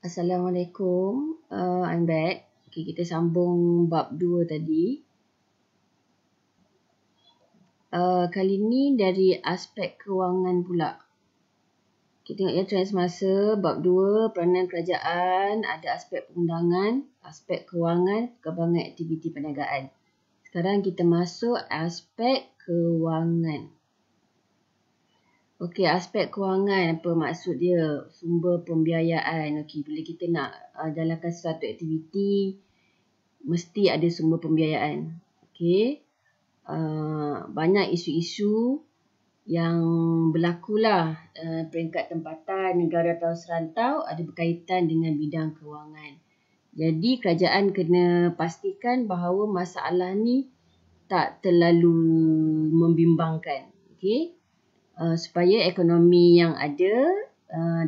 Assalamualaikum, I'm back. Okay, kita sambung bab 2 tadi. Kali ni dari aspek kewangan pula. Kita tengok ya, trend semasa, bab 2, peranan kerajaan, ada aspek pengundangan, aspek kewangan, perkembangan aktiviti perniagaan. Sekarang kita masuk aspek kewangan. Okey, aspek kewangan, apa maksud dia? Sumber pembiayaan. Okey, bila kita nak jalankan sesuatu aktiviti, mesti ada sumber pembiayaan. Okey, banyak isu-isu yang berlakulah peringkat tempatan, negara atau serantau ada berkaitan dengan bidang kewangan. Jadi, kerajaan kena pastikan bahawa masalah ni tak terlalu membimbangkan. Okey, supaya ekonomi yang ada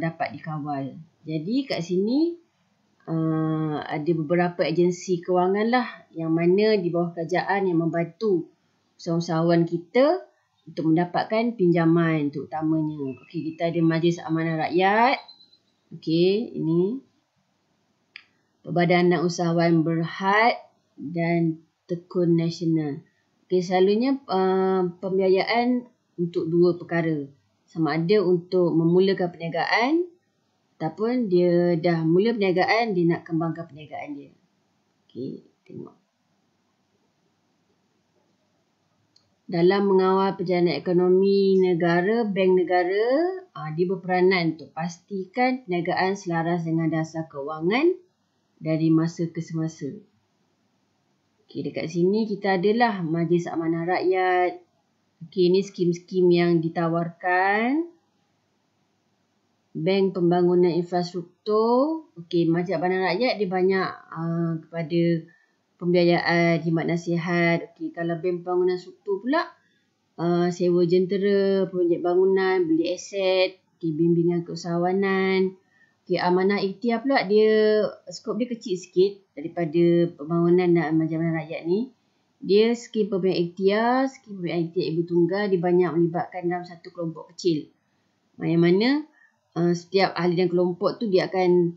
dapat dikawal. Jadi kat sini ada beberapa agensi kewangan lah yang mana di bawah kerajaan yang membantu usahawan kita untuk mendapatkan pinjaman terutamanya. Okey, kita ada Majlis Amanah Rakyat. Okey, ini Perbadanan Usahawan Berhad dan Tekun Nasional. Okey, selalunya pembiayaan untuk dua perkara. Sama ada untuk memulakan perniagaan ataupun dia dah mula perniagaan, dia nak kembangkan perniagaan dia. Okey, tengok. Dalam mengawal perjalanan ekonomi negara, bank negara dia berperanan untuk pastikan perniagaan selaras dengan dasar kewangan dari masa ke semasa. Okey, dekat sini kita adalah Majlis Amanah Rakyat. Okey, ini skim-skim yang ditawarkan. Bank Pembangunan Infrastruktur. Okey, Majlis Amanah Rakyat dia banyak kepada pembiayaan, khidmat nasihat. Okey, kalau Bank Pembangunan Struktur pula sewa jentera, projek bangunan, beli aset, bimbingan keusahawanan. Okey, Amanah Ikhtiar pula dia skop dia kecil sikit daripada pembangunan dan Majlis Amanah Rakyat ni. Dia skim pemberian ikhtiar, skim pemberian ikhtiar ibu tunggal, dia banyak melibatkan dalam satu kelompok kecil. Yang mana setiap ahli dan kelompok tu dia akan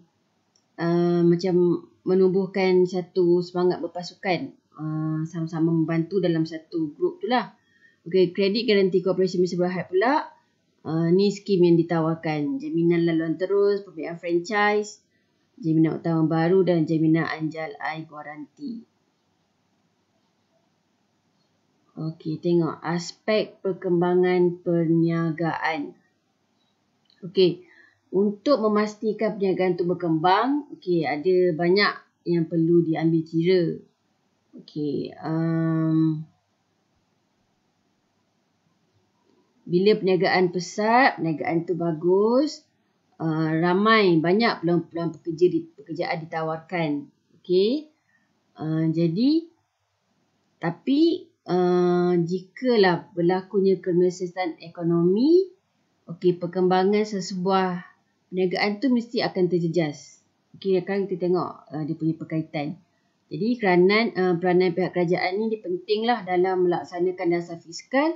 macam menumbuhkan satu semangat berpasukan, sama-sama membantu dalam satu grup tu lah. Okey, Kredit Guarantee Corporation Malaysia Berhad pula, ni skim yang ditawarkan. Jaminan laluan terus, pemberian franchise, jaminan utama baru dan jaminan anjal air garanti. Okey, tengok aspek perkembangan perniagaan. Okey, untuk memastikan perniagaan itu berkembang, okey, ada banyak yang perlu diambil kira. Okey, bila perniagaan pesat, perniagaan itu bagus, banyak peluang-peluang pekerjaan ditawarkan. Okey, jadi tapi jikalah berlakunya kemerosotan ekonomi, okey, perkembangan sesebuah perniagaan tu mesti akan terjejas. Okey, akan kita tengok dia punya perkaitan. Jadi peranan pihak kerajaan ni dia pentinglah dalam melaksanakan dasar fiskal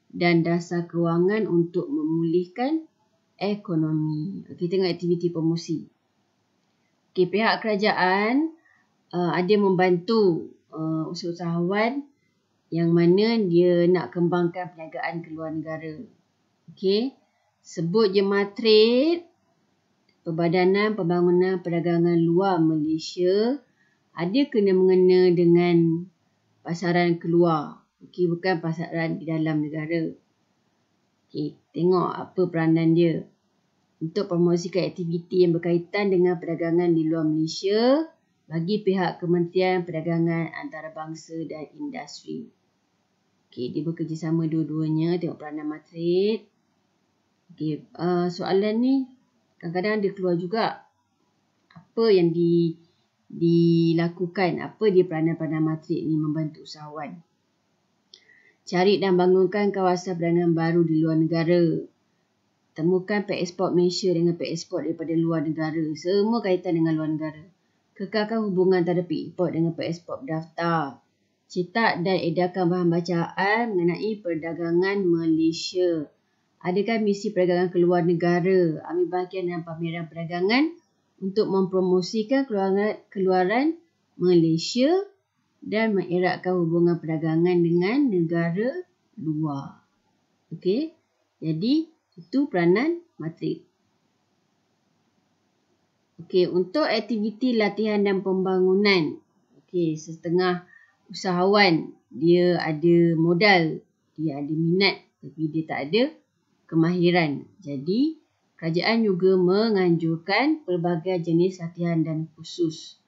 dan dasar kewangan untuk memulihkan ekonomi. Okey, tengok aktiviti promosi. Okey, pihak kerajaan ada membantu usahawan yang mana dia nak kembangkan perniagaan ke luar negara. Okey, sebut je Matrade, Perbadanan Pembangunan Perdagangan Luar Malaysia, ada kena mengena dengan pasaran keluar. Okey, bukan pasaran di dalam negara. Okey, tengok apa peranan dia. Untuk promosikan aktiviti yang berkaitan dengan perdagangan di luar Malaysia bagi pihak Kementerian Perdagangan Antarabangsa dan Industri. Okey, dia bekerjasama dua-duanya. Tengok peranan Matrade. Okey, soalan ni kadang-kadang dia keluar juga. Apa yang dilakukan? Apa dia peranan Matrade ni membantu usahawan? Cari dan bangunkan kawasan perdagangan baru di luar negara. Temukan peksport Malaysia dengan peksport daripada luar negara. Semua kaitan dengan luar negara. Kekalkan hubungan antara peksport dengan peksport berdaftar. Cetak dan edarkan bahan bacaan mengenai perdagangan Malaysia. Adakah misi perdagangan ke luar negara? Ambil bahagian dalam pameran perdagangan untuk mempromosikan keluaran Malaysia dan mengeratkan hubungan perdagangan dengan negara luar. Okey. Jadi itu peranan matrik. Okey, untuk aktiviti latihan dan pembangunan. Okey, setengah usahawan dia ada modal, dia ada minat tapi dia tak ada kemahiran. Jadi kerajaan juga menganjurkan pelbagai jenis latihan dan kursus.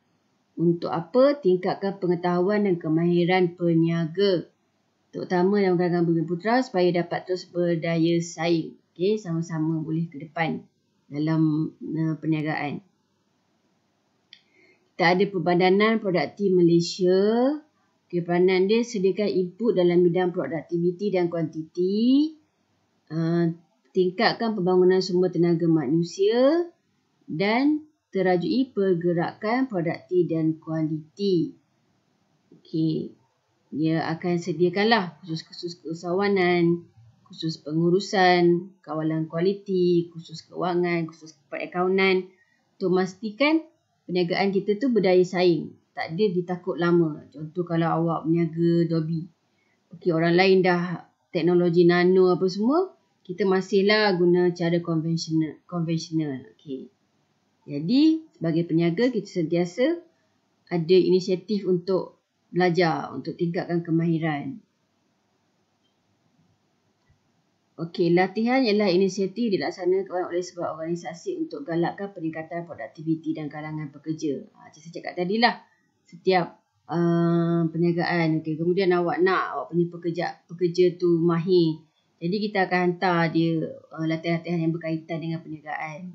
Untuk apa? Tingkatkan pengetahuan dan kemahiran peniaga, terutama dalam kalangan Bumiputera supaya dapat terus berdaya saing. Okey, sama-sama boleh ke depan dalam perniagaan. Kita ada Perbadanan Produkti Malaysia. Okey, peranan dia sediakan input dalam bidang produktiviti dan kuantiti. Tingkatkan pembangunan sumber tenaga manusia dan terajui pergerakan produkti dan kualiti. Okey, dia akan sediakanlah khusus-khusus keusahawanan, khusus pengurusan, kawalan kualiti, khusus keuangan, khusus perakaunan untuk memastikan perniagaan kita tu berdaya saing. Tak ada ditakut lama. Contoh kalau awak berniaga Adobe. Okey, orang lain dah teknologi nano apa semua, kita masihlah guna cara konvensional. Okey. Jadi, sebagai peniaga, kita sentiasa ada inisiatif untuk belajar, untuk tingkatkan kemahiran. Okey, latihan ialah inisiatif dilaksanakan oleh sebuah organisasi untuk galakkan peningkatan produktiviti dan kalangan pekerja. Macam saya cakap tadilah, setiap perniagaan. Okey, kemudian awak punya pekerja tu mahir. Jadi, kita akan hantar dia latihan-latihan yang berkaitan dengan perniagaan.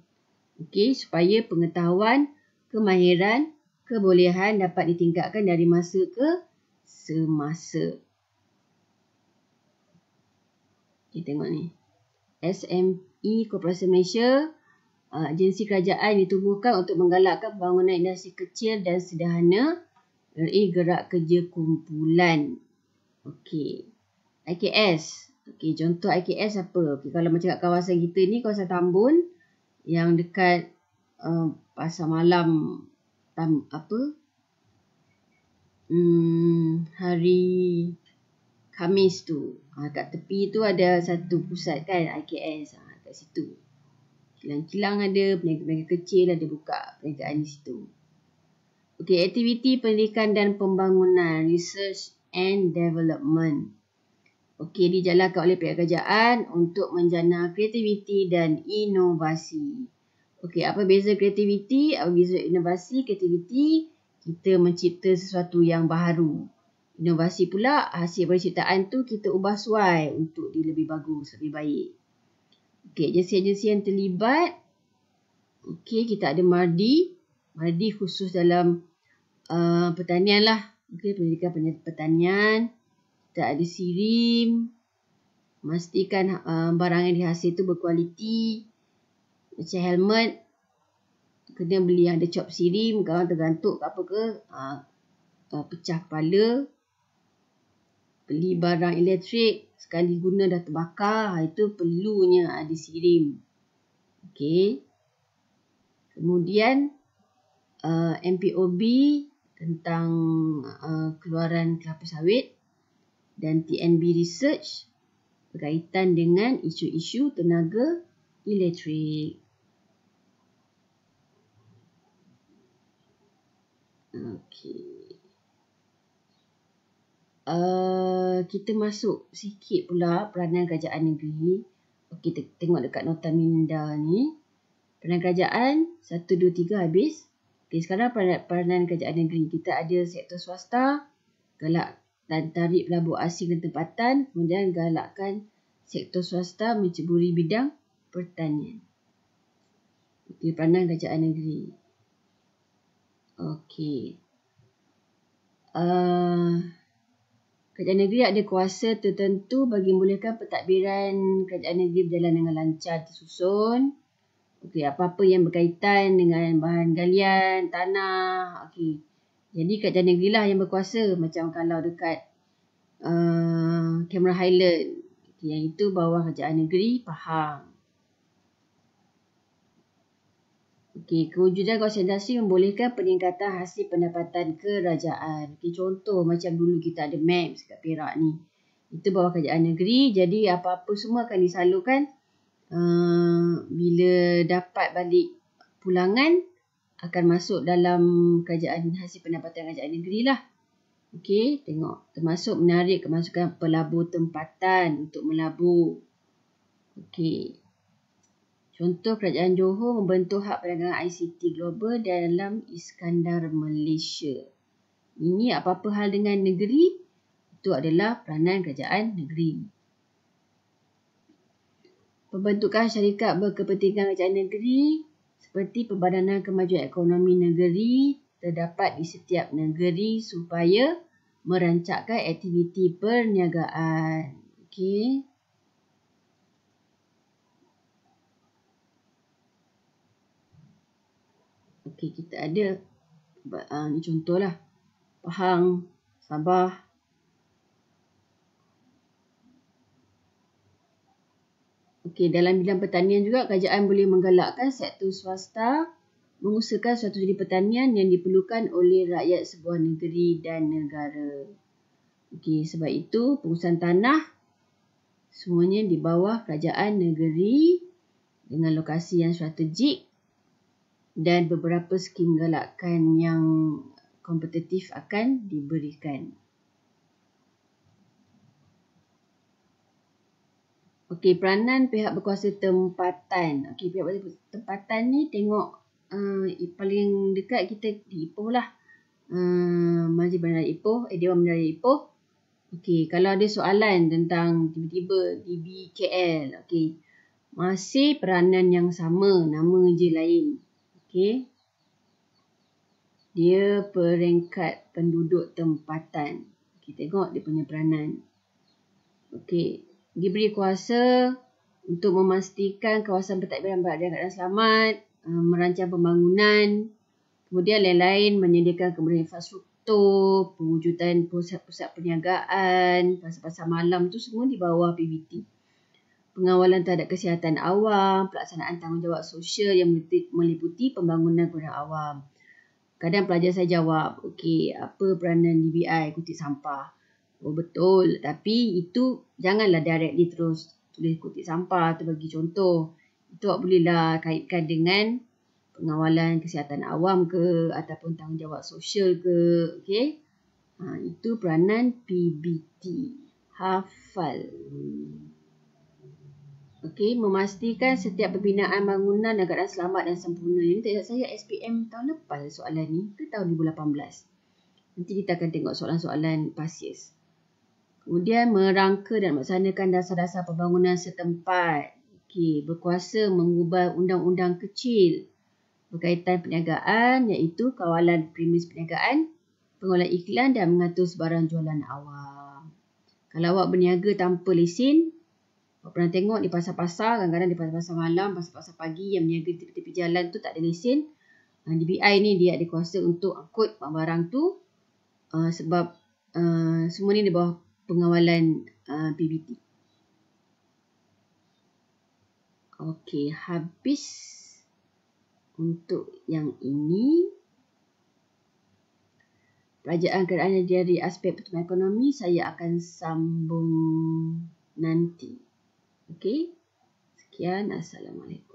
Okey, supaya pengetahuan, kemahiran, kebolehan dapat ditingkatkan dari masa ke semasa. Kita tengok ni. SME Korporasi Malaysia, agensi kerajaan ditubuhkan untuk menggalakkan pembangunan industri kecil dan sederhana melalui gerak kerja kumpulan. Okey. IKS. Okey, contoh IKS apa? Okey, kalau macam kat kawasan kita ni, kawasan Tambun, yang dekat pasar malam hari Khamis tu. Kat tepi tu ada satu pusat kan, IKS. Kat situ. Kilang-kilang ada, peniaga-peniaga kecil ada buka perniagaan di situ. Okey, aktiviti pendidikan dan pembangunan, research and development. Okey, dijalankan oleh pihak kerajaan untuk menjana kreativiti dan inovasi. Okey, apa beza kreativiti? Apa beza inovasi? Kreativiti, kita mencipta sesuatu yang baharu. Inovasi pula, hasil penciptaan tu kita ubah suai untuk dia lebih bagus, lebih baik. Okey, agensi-agensi yang terlibat. Okey, kita ada MARDI. MARDI khusus dalam pertanian lah. Okey, pendidikan pertanian. Kita ada SIRIM, memastikan barang yang dihasil tu berkualiti. Macam helmet, kena beli yang ada cop SIRIM, kalau tergantuk ke apa ke, pecah kepala. Beli barang elektrik, sekali guna dah terbakar, itu perlunya ada SIRIM. Okey. Kemudian MPOB tentang keluaran kelapa sawit. Dan TNB Research berkaitan dengan isu-isu tenaga elektrik. Okey. Kita masuk sikit pula peranan kerajaan negeri. Okey, kita tengok dekat nota minda ni. Peranan kerajaan 1, 2, 3 habis. Okey, sekarang peranan kerajaan negeri. Kita ada sektor swasta, galak dan tarik pelabur asing dan tempatan, kemudian galakkan sektor swasta menceburi bidang pertanian. Okey, peranan kerajaan negeri. Okey. Kerajaan negeri ada kuasa tertentu bagi membolehkan pentadbiran kerajaan negeri berjalan dengan lancar tersusun. Okey, apa-apa yang berkaitan dengan bahan galian, tanah. Okey. Jadi kerajaan negeri lah yang berkuasa. Macam kalau dekat Cameron Highland. Okay, yang itu bawah kerajaan negeri Pahang. Okey, kewujudan konsentrasi membolehkan peningkatan hasil pendapatan kerajaan. Okey, contoh macam dulu kita ada MAPS kat Perak ni. Itu bawah kerajaan negeri, jadi apa-apa semua akan disalurkan. Bila dapat balik pulangan, akan masuk dalam kerajaan hasil pendapatan kerajaan negeri lah. Okey, tengok. Termasuk menarik kemasukan pelabur tempatan untuk melabur. Okey. Contoh, kerajaan Johor membentuk hub perdagangan ICT global dalam Iskandar, Malaysia. Ini apa-apa hal dengan negeri, itu adalah peranan kerajaan negeri. Pembentukan syarikat berkepentingan kerajaan negeri seperti Perbadanan Kemajuan Ekonomi Negeri terdapat di setiap negeri supaya merancangkan aktiviti perniagaan. Okey. Okey, kita ada ni contohlah. Pahang, Sabah. Okey, dalam bidang pertanian juga kerajaan boleh menggalakkan sektor swasta mengusahakan strategi pertanian yang diperlukan oleh rakyat sebuah negeri dan negara. Okey, sebab itu pengurusan tanah semuanya di bawah kerajaan negeri dengan lokasi yang strategik dan beberapa skim galakan yang kompetitif akan diberikan. Okey, peranan pihak berkuasa tempatan. Okey, pihak berkuasa tempatan ni tengok paling dekat kita di Ipoh lah. Majlis Bandaraya Ipoh, Dewan Bandaraya Ipoh. Okey, kalau ada soalan tentang tiba-tiba DBKL, okey, masih peranan yang sama, nama je lain. Okey. Dia peringkat penduduk tempatan. Okey, tengok dia punya peranan. Okey, diberi kuasa untuk memastikan kawasan pentadbiran berada dalam keadaan selamat, merancang pembangunan, kemudian lain-lain menyediakan kemudahan infrastruktur, pewujudan pusat-pusat perniagaan, pasar-pasar malam tu semua di bawah PBT. Pengawalan terhadap kesihatan awam, pelaksanaan tanggungjawab sosial yang meliputi pembangunan kemudahan awam. Kadang pelajar saya jawab, okey, apa peranan DBI kutip sampah? Oh betul, tapi itu janganlah directly terus tulis kutip sampah tu bagi contoh. Itu awak bolehlah kaitkan dengan pengawalan kesihatan awam ke ataupun tanggungjawab sosial ke, okey? Itu peranan PBT. Hafal. Okey, memastikan setiap pembinaan bangunan dalam keadaan selamat dan sempurna. Ini tak ingat saya SPM tahun lepas soalan ni ke tahun 2018. Nanti kita akan tengok soalan-soalan past years. Kemudian merangka dan melaksanakan dasar-dasar pembangunan setempat. Okey, berkuasa mengubah undang-undang kecil berkaitan perniagaan iaitu kawalan premis perniagaan, pengelolaan iklan dan mengatur sebarang jualan awam. Kalau awak berniaga tanpa lesen, awak pernah tengok di pasar-pasar, kadang-kadang di pasar-pasar malam, pasar-pasar pagi yang berniaga di tepi-tepi jalan tu tak ada lesen. DBI ni dia ada kuasa untuk angkut barang tu sebab semua ni di bawah pengawalan PBT. Okey, habis untuk yang ini. Pelajaran kerajaan dari aspek pertumbuhan ekonomi saya akan sambung nanti. Okey. Sekian. Assalamualaikum.